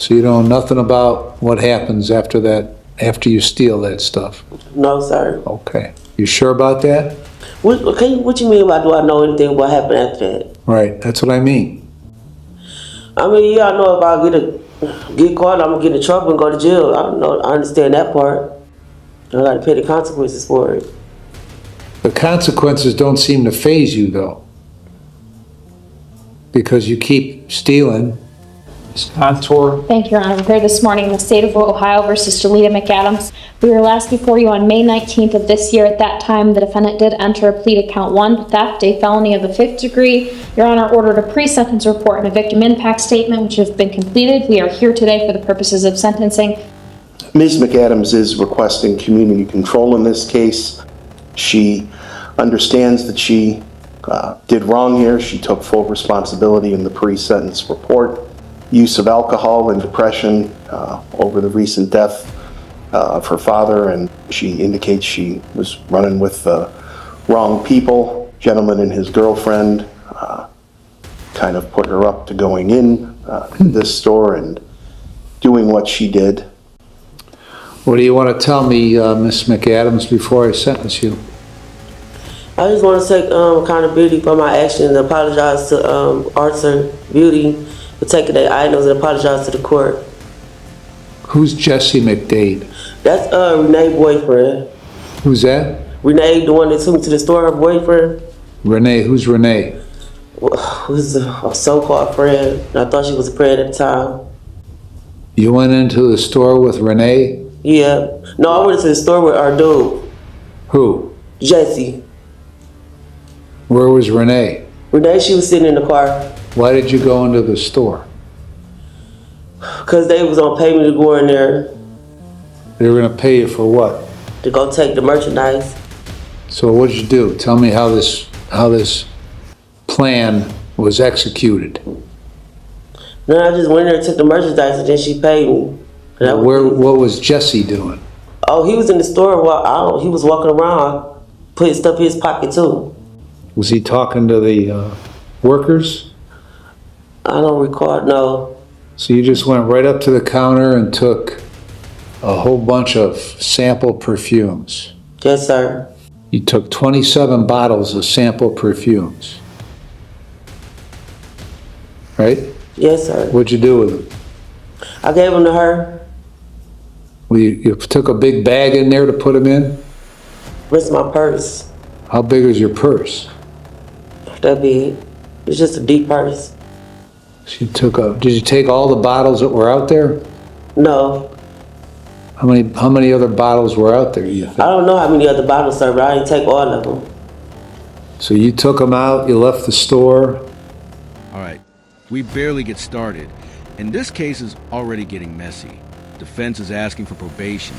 So you know nothing about what happens after that, after you steal that stuff? No, sir. Okay. You sure about that? What you mean by do I know anything what happened after that? Right, that's what I mean. I mean, yeah, I know if I get caught, I'm gonna get in trouble and go to jail. I don't know. I understand that part. I got to pay the consequences for it. The consequences don't seem to faze you, though, because you keep stealing. Contour. Thank you, Your Honor. We're here this morning in the state of Ohio versus Jalita McAdams. We were last before you on May 19th of this year. At that time, the defendant did enter a plea to count 1, theft, a felony of the 5th degree. Your Honor ordered a pre-sentence report and a victim impact statement, which have been completed. We are here today for the purposes of sentencing. Ms. McAdams is requesting community control in this case. She understands that she did wrong here. She took full responsibility in the pre-sentence report. Use of alcohol and depression over the recent death of her father, and she indicates she was running with the wrong people. Gentleman and his girlfriend kind of put her up to going in this store and doing what she did. What do you want to tell me, Miss McAdams, before I sentence you? I just want to take accountability for my actions and apologize to Arthur Beauty for taking their items and apologize to the court. Who's Jesse McDade? That's Renee's boyfriend. Who's that? Renee, the one that took me to the store, her boyfriend. Renee. Who's Renee? Who's a so-called friend. I thought she was a friend at the time. You went into the store with Renee? Yeah. No, I went to the store with our dude. Who? Jesse. Where was Renee? Renee, she was sitting in the car. Why did you go into the store? Because they was going to pay me to go in there They were going to pay you for what? to go take the merchandise. So what did you do? Tell me how this plan was executed. Then I just went in there and took the merchandise, and then she paid me. What was Jesse doing? Oh, he was in the store. He was walking around, putting stuff in his pocket too. Was he talking to the workers? I don't recall, no. So you just went right up to the counter and took a whole bunch of sample perfumes. Yes, sir. You took 27 bottles of sample perfumes. Right? Yes, sir. What'd you do with them? I gave them to her. Well, you took a big bag in there to put them in? Where's my purse? How big is your purse? That big. It's just a deep purse. So did you take all the bottles that were out there? No. How many other bottles were out there, you think? I don't know how many other bottles, sir, but I didn't take all of them. So you took them out, you left the store. All right, we barely get started, and this case is already getting messy. Defense is asking for probation.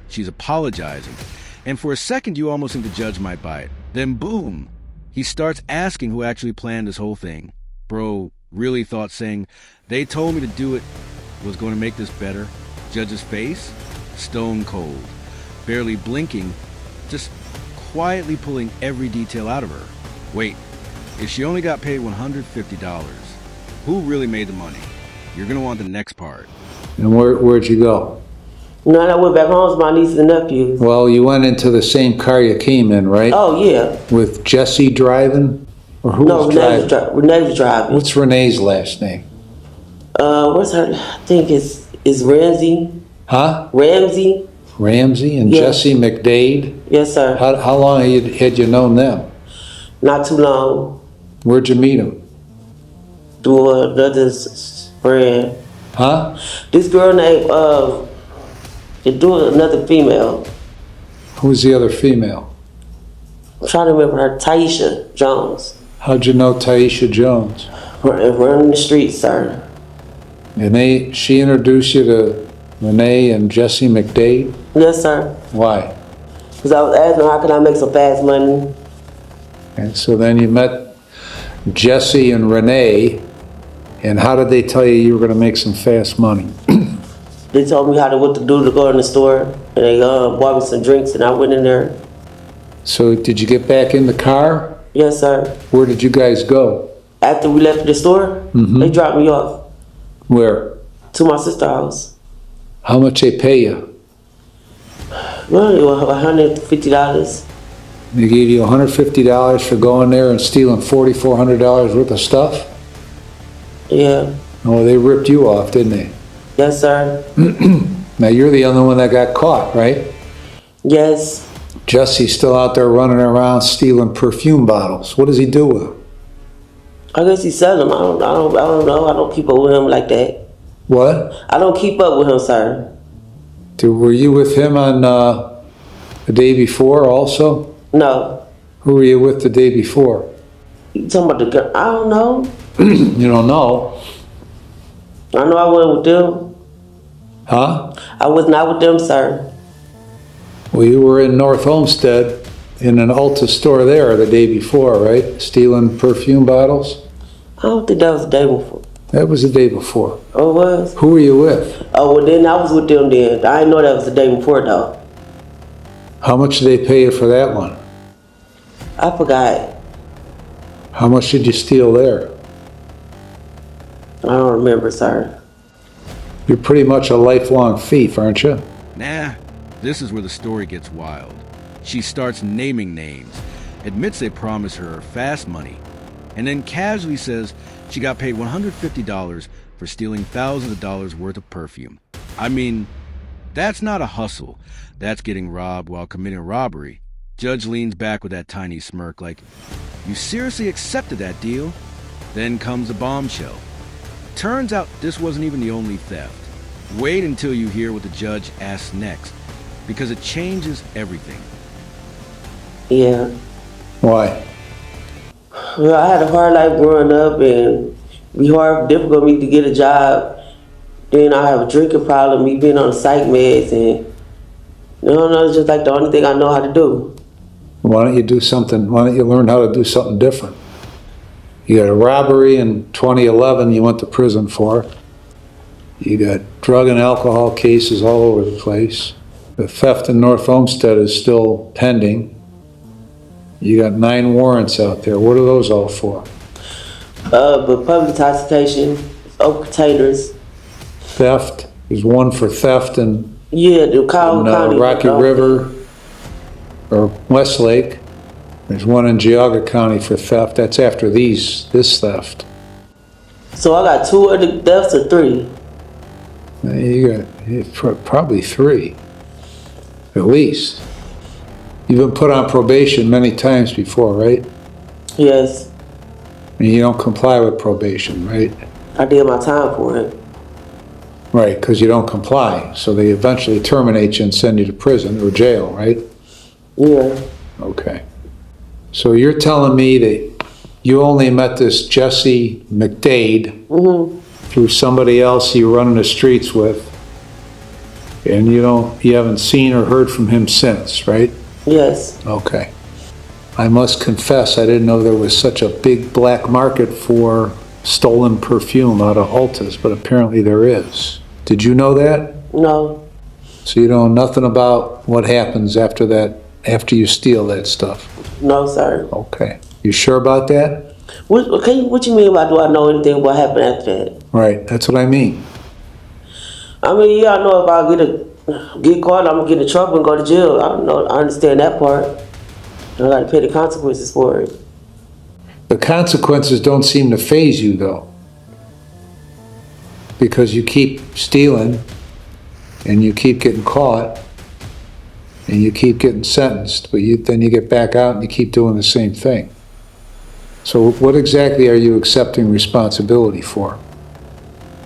She's apologizing, and for a second you almost think the judge might buy it. Then boom, he starts asking who actually planned this whole thing. Bro really thought saying, "They told me to do it," was going to make this better. Judge's face, stone cold, barely blinking, just quietly pulling every detail out of her. Wait, if she only got paid $150, who really made the money? You're gonna want the next part. And where'd you go? No, I went back home with my nieces and nephews. Well, you went into the same car you came in, right? Oh, yeah. With Jesse driving? Or who No, was driving? Renee was driving. What's Renee's last name? What's her? I think it's Ramsey. Huh? Ramsey. Ramsey and Yeah. Jesse McDade? Yes, sir. How long had you known them? Not too long. Where'd you meet them? Through another friend. Huh? This girl named another female. Who's the other female? I'm trying to remember her. Taisha Jones. How'd you know Taisha Jones? Running the streets, sir. And she introduced you to Renee and Jesse McDade? Yes, sir. Why? Because I was asking how can I make some fast money. And so then you met Jesse and Renee, and how did they tell you were going to make some fast money? They told me what to do to go in the store, and they bought me some drinks, and I went in there. So did you get back in the car? Yes, sir. Where did you guys go? After we left the store, they dropped me off. Where? To my sister's house. How much they pay you? Well, it was $150. They gave you $150 for going there and stealing $4,400 worth of stuff? Yeah. Oh, they ripped you off, didn't they? Yes, sir. Now, you're the only one that got caught, right? Yes. Jesse's still out there running around stealing perfume bottles. What does he do with them? I guess he sell them. I don't know. I don't keep up with him like that. What? I don't keep up with him, sir. Were you with him on the day before also? No. Who were you with the day before? You talking about the gun? I don't know. You don't know? I know I wasn't with them. Huh? I was not with them, sir. Well, you were in North Olmsted in an Ulta store there the day before, right? Stealing perfume bottles? I don't think that was the day before. That was the day before. Oh, it was? Who were you with? Oh, well, then I was with them then. I didn't know that was the day before, though. How much did they pay you for that one? I forgot. How much did you steal there? I don't remember, sir. You're pretty much a lifelong thief, aren't you? Nah, this is where the story gets wild. She starts naming names, admits they promised her fast money, and then casually says she got paid $150 for stealing thousands of dollars worth of perfume. I mean, that's not a hustle. That's getting robbed while committing a robbery. Judge leans back with that tiny smirk like, you seriously accepted that deal? Then comes a bombshell. Turns out this wasn't even the only theft. Wait until you hear what the judge asks next, because it changes everything. Yeah. Why? Well, I had a hard life growing up, and it be difficult for me to get a job. Then I have a drinking problem, me being on the psych meds, and it's just like the only thing I know how to do. Why don't you learn how to do something different? You got a robbery in 2011 you went to prison for. You got drug and alcohol cases all over the place. The theft in North Olmsted is still pending. You got 9 warrants out there. What are those all for? But public intoxication, open containers. Theft. There's one for theft in The County. Rocky River or Westlake. There's one in Geauga County for theft. That's after this theft. So I got 2 other thefts or 3? You got probably 3, at least. You've been put on probation many times before, right? Yes. And you don't comply with probation, right? I did my time for it. Right, because you don't comply. So they eventually terminate you and send you to prison or jail, right? Yeah. Okay. So you're telling me that you only met this Jesse McDade through somebody else you run in the streets with, and you haven't seen or heard from him since, right? Yes. Okay. I must confess, I didn't know there was such a big black market for stolen perfume out of Ultas, but apparently there is. Did you know that? No. So you know nothing about what happens after you steal that stuff? No, sir. Okay. You sure about that? What you mean by do I know anything what happened after that? Right, that's what I mean. I mean, yeah, I know if I get caught, I'm gonna get in trouble and go to jail. I don't know. I understand that part. I gotta pay the consequences for it. The consequences don't seem to faze you, though. Because you keep stealing, and you keep getting caught, and you keep getting sentenced, but then you get back out and you keep doing the same thing. So what exactly are you accepting responsibility for?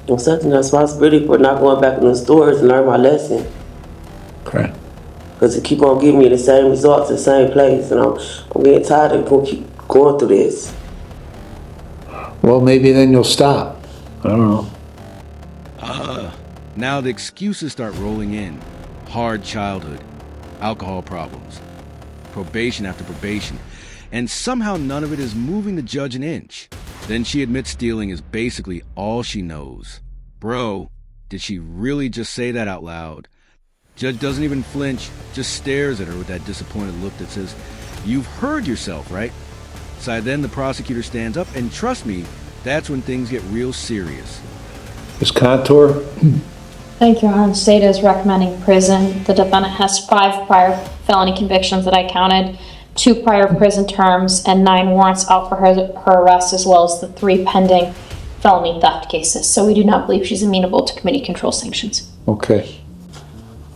I'm accepting the responsibility for not going back in the stores and learn my lesson. Okay. Because it keep on giving me the same results, the same place, and I'm getting tired of going to keep going through this. Well, maybe then you'll stop. I don't know. Now the excuses start rolling in. Hard childhood, alcohol problems, probation after probation, and somehow none of it is moving the judge an inch. Then she admits stealing is basically all she knows. Bro, did she really just say that out loud? Judge doesn't even flinch, just stares at her with that disappointed look that says, "You've heard yourself, right?" So then the prosecutor stands up, and trust me, that's when things get real serious. Ms. Contour? Thank you, Your Honor. The state is recommending prison. The defendant has 5 prior felony convictions that I counted, 2 prior prison terms, and 9 warrants out for her arrest, as well as the 3 pending felony theft cases. So we do not believe she's amenable to committee control sanctions. Okay.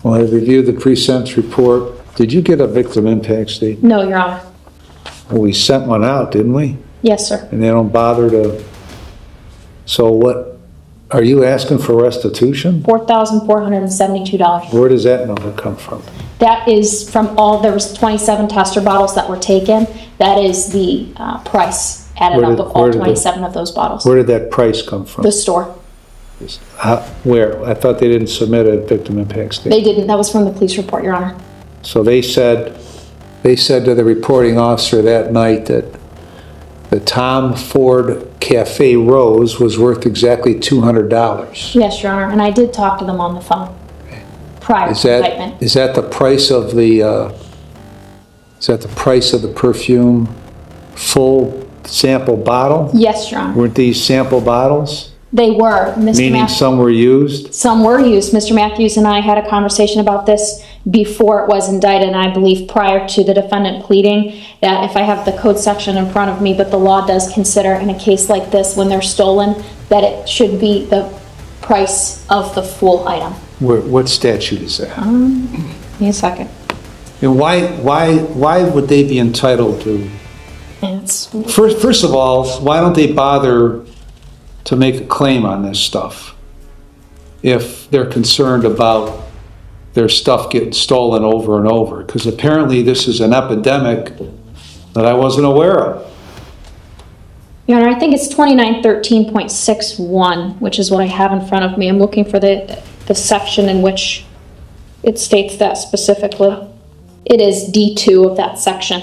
Well, I reviewed the pre-sentence report. Did you get a victim impact statement? No, Your Honor. Well, we sent one out, didn't we? Yes, sir. And they don't bother to... So what, are you asking for restitution? $4,472. Where does that number come from? That is from there was 27 tester bottles that were taken. That is the price added up of all 27 of those bottles. Where did that price come from? The store. Where? I thought they didn't submit a victim impact statement. They didn't. That was from the police report, Your Honor. So they said to the reporting officer that night that the Tom Ford Cafe Rose was worth exactly $200. Yes, Your Honor. And I did talk to them on the phone prior to indictment. Is that the price of the perfume full sample bottle? Yes, Your Honor. Weren't these sample bottles? They were. Meaning some were used? Some were used. Mr. Matthews and I had a conversation about this before it was indicted, and I believe prior to the defendant pleading, that if I have the code section in front of me, but the law does consider in a case like this, when they're stolen, that it should be the price of the full item. What statute is that? Give me a second. And why would they be entitled to? First of all, why don't they bother to make a claim on this stuff if they're concerned about their stuff getting stolen over and over? Because apparently this is an epidemic that I wasn't aware of. Your Honor, I think it's 2913.61, which is what I have in front of me. I'm looking for the section in which it states that specifically. It is D2 of that section.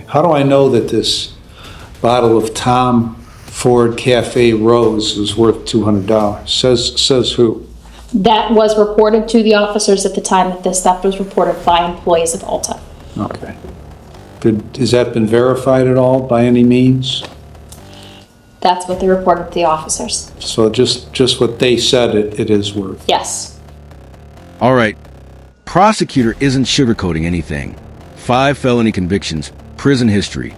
How do I know that this bottle of Tom Ford Cafe Rose is worth $200? Says who? That was reported to the officers at the time that this theft was reported by employees of Ulta. Okay. Has that been verified at all by any means? That's what they reported to the officers. So just what they said it is worth? Yes. All right. Prosecutor isn't sugarcoating anything. 5 felony convictions, prison history,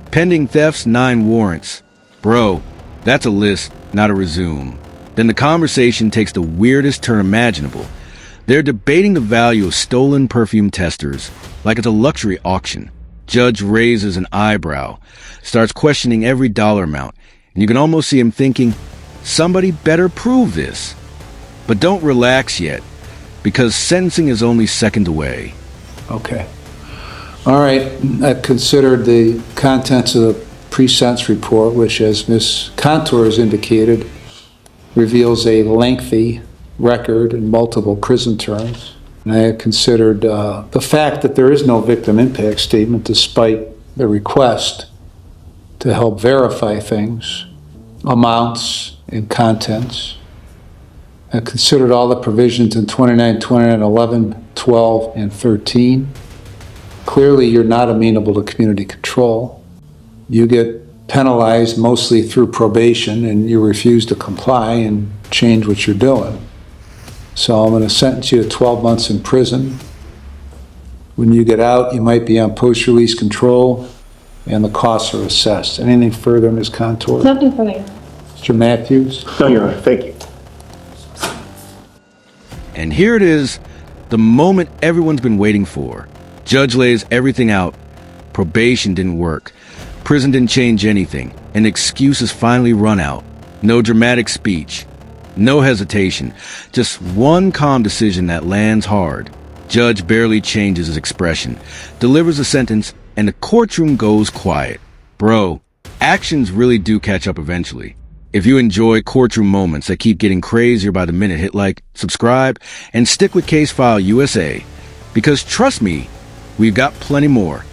pending thefts, 9 warrants. Bro, that's a list, not a resume. Then the conversation takes the weirdest turn imaginable. They're debating the value of stolen perfume testers like it's a luxury auction. Judge raises an eyebrow, starts questioning every dollar amount, and you can almost see him thinking, somebody better prove this. But don't relax yet, because sentencing is only seconds away. Okay. All right. I've considered the contents of the pre-sentence report, which, as Ms. Contour has indicated, reveals a lengthy record and multiple prison terms. And I have considered the fact that there is no victim impact statement despite the request to help verify things, amounts, and contents. I've considered all the provisions in 29, 29, 11, 12, and 13. Clearly, you're not amenable to community control. You get penalized mostly through probation, and you refuse to comply and change what you're doing. So I'm going to sentence you to 12 months in prison. When you get out, you might be on post-release control, and the costs are assessed. Anything further, Ms. Contour? Nothing further. Mr. Matthews? No, Your Honor. Thank you. And here it is, the moment everyone's been waiting for. Judge lays everything out. Probation didn't work. Prison didn't change anything. And excuses finally run out. No dramatic speech. No hesitation. Just one calm decision that lands hard. Judge barely changes his expression, delivers a sentence, and the courtroom goes quiet. Bro, actions really do catch up eventually. If you enjoy courtroom moments that keep getting crazier by the minute, hit like, subscribe, and stick with Case File USA. Because trust me, we've got plenty more.